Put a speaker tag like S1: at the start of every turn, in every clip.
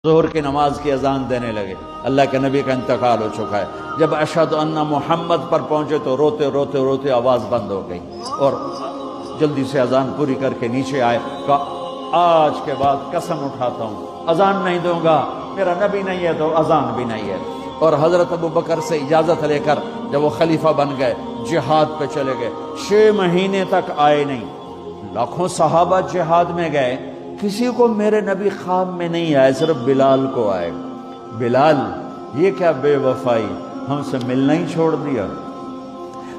S1: ظہر کی نماز کی اذان دینے لگے، اللہ کے نبی کا انتقال ہو چکا ہے۔ جب اشہد ان محمد پر پہنچے تو روتے روتے روتے آواز بند ہو گئی اور جلدی سے اذان پوری کر کے نیچے آئے، کہا آج کے بعد قسم اٹھاتا ہوں اذان نہیں دوں گا، میرا نبی نہیں ہے تو اذان بھی نہیں ہے۔ اور حضرت ابو بکر سے اجازت لے کر جب وہ خلیفہ بن گئے جہاد پہ چلے گئے، 6 مہینے تک آئے نہیں۔ لاکھوں صحابہ جہاد میں گئے، کسی کو میرے نبی خواب میں نہیں آئے، صرف بلال کو آئے۔ بلال یہ کیا بے وفائی، ہم سے ملنا ہی چھوڑ دیا،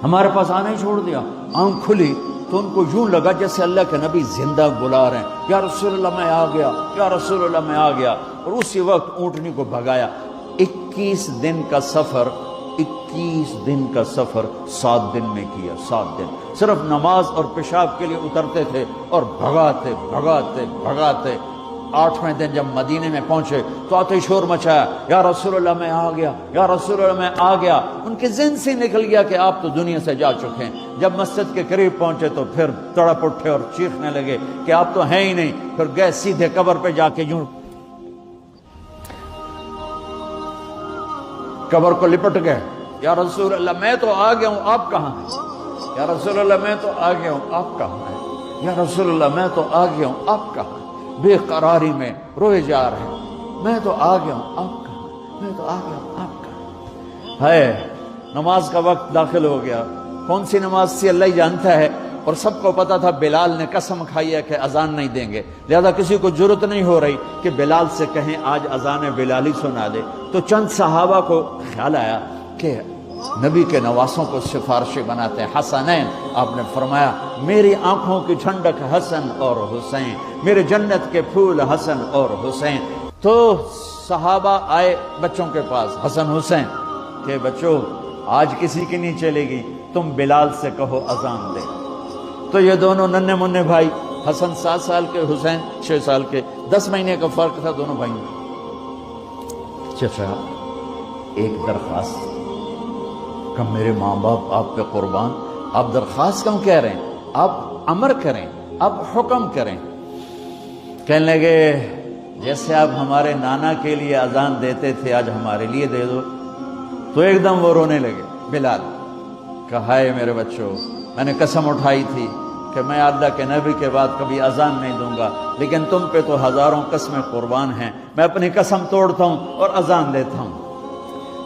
S1: ہمارے پاس آنا ہی چھوڑ دیا۔ آنکھ کھلی تو ان کو یوں لگا جیسے اللہ کے نبی زندہ بلا رہے ہیں، یا رسول اللہ میں آ گیا، یا رسول اللہ میں آ گیا۔ اور اسی وقت اونٹنی کو بھگایا۔ 21 دن کا سفر، 21 دن کا سفر 7 دن میں کیا، 7 دن صرف نماز اور پیشاب کے لیے اترتے تھے اور بھگاتے بھگاتے بھگاتے۔ 8ویں دن جب مدینے میں پہنچے تو آتے شور مچایا، یا رسول اللہ میں آ گیا، یا رسول اللہ میں آ گیا۔ ان کے ذہن سے نکل گیا کہ آپ تو دنیا سے جا چکے ہیں۔ جب مسجد کے قریب پہنچے تو پھر تڑپ اٹھے اور چیخنے لگے کہ آپ تو ہیں ہی نہیں۔ پھر گئے سیدھے قبر پہ جا کے یوں قبر کو لپٹ گئے، یا رسول اللہ میں تو آ گیا ہوں، آپ کہاں ہیں؟ یا رسول اللہ میں تو آ گیا ہوں، آپ کہاں ہیں؟ یا رسول اللہ میں تو آ گیا ہوں، آپ کہاں ہیں؟ بے قراری میں روئے جا رہے ہیں، میں تو آ گیا ہوں، آپ کہاں ہیں؟ میں تو آ گیا ہوں، آپ کہاں ہیں؟ ہے نماز کا وقت داخل ہو گیا۔ کون سی نماز تھی اللہ ہی جانتا ہے، اور سب کو پتا تھا بلال نے قسم کھائی ہے کہ اذان نہیں دیں گے، لہذا کسی کو جرت نہیں ہو رہی کہ بلال سے کہیں آج اذان بلالی سنا دے۔ تو چند صحابہ کو خیال آیا کہ نبی کے نواسوں کو سفارشی بناتے ہیں، حسنین۔ آپ نے فرمایا میری آنکھوں کی ٹھنڈک حسن اور حسین، میرے جنت کے پھول حسن اور حسین۔ تو صحابہ آئے بچوں کے پاس، حسن حسین، کہ بچوں آج کسی کی نہیں چلے گی، تم بلال سے کہو اذان دے۔ تو یہ دونوں ننھے منھے بھائی، حسن 7 سال کے، حسین 6 سال کے، 10 مہینے کا فرق تھا دونوں بھائیوں میں۔ چچا ایک درخواست کہ میرے ماں باپ آپ پہ قربان، آپ درخواست کیوں کہہ رہے ہیں؟ آپ امر کریں، آپ حکم کریں۔ کہنے لگے جیسے آپ ہمارے نانا کے لیے اذان دیتے تھے آج ہمارے لیے دے دو۔ تو ایک دم وہ رونے لگے بلال، کہا ہے میرے بچوں، میں نے قسم اٹھائی تھی کہ میں اللہ کے نبی کے بعد کبھی اذان نہیں دوں گا، لیکن تم پہ تو ہزاروں قسمیں قربان ہیں، میں اپنی قسم توڑتا ہوں اور اذان دیتا ہوں۔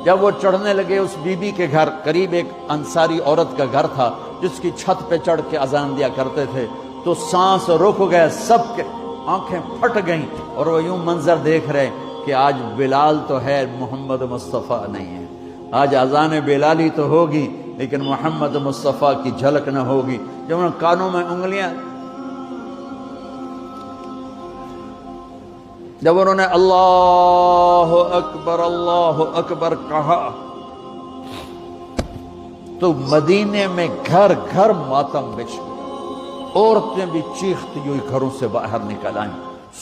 S1: جب وہ چڑھنے لگے اس بی بی کے گھر، قریب ایک انصاری عورت کا گھر تھا جس کی چھت پہ چڑھ کے اذان دیا کرتے تھے، تو سانس رک گئے سب کے، آنکھیں پھٹ گئیں، اور وہ یوں منظر دیکھ رہے کہ آج بلال تو ہے، محمد مصطفیٰ نہیں ہے۔ آج اذان بلالی تو ہوگی لیکن محمد مصطفیٰ کی جھلک نہ ہوگی۔ جب انہوں نے کانوں میں انگلیاں، جب انہوں نے اللہ اکبر کہا تو مدینے میں گھر گھر ماتم بچھ گیا، عورتیں بھی چیختی ہوئی گھروں سے باہر نکل آئیں،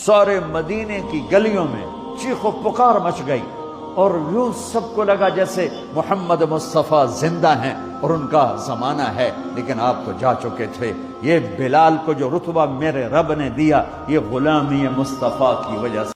S1: سارے مدینے کی گلیوں میں چیخ و پکار مچ گئی، اور یوں سب کو لگا جیسے محمد مصطفیٰ زندہ ہیں اور ان کا زمانہ ہے، لیکن آپ تو جا چکے تھے۔ یہ بلال کو جو رتبہ میرے رب نے دیا، یہ غلامی مصطفیٰ کی وجہ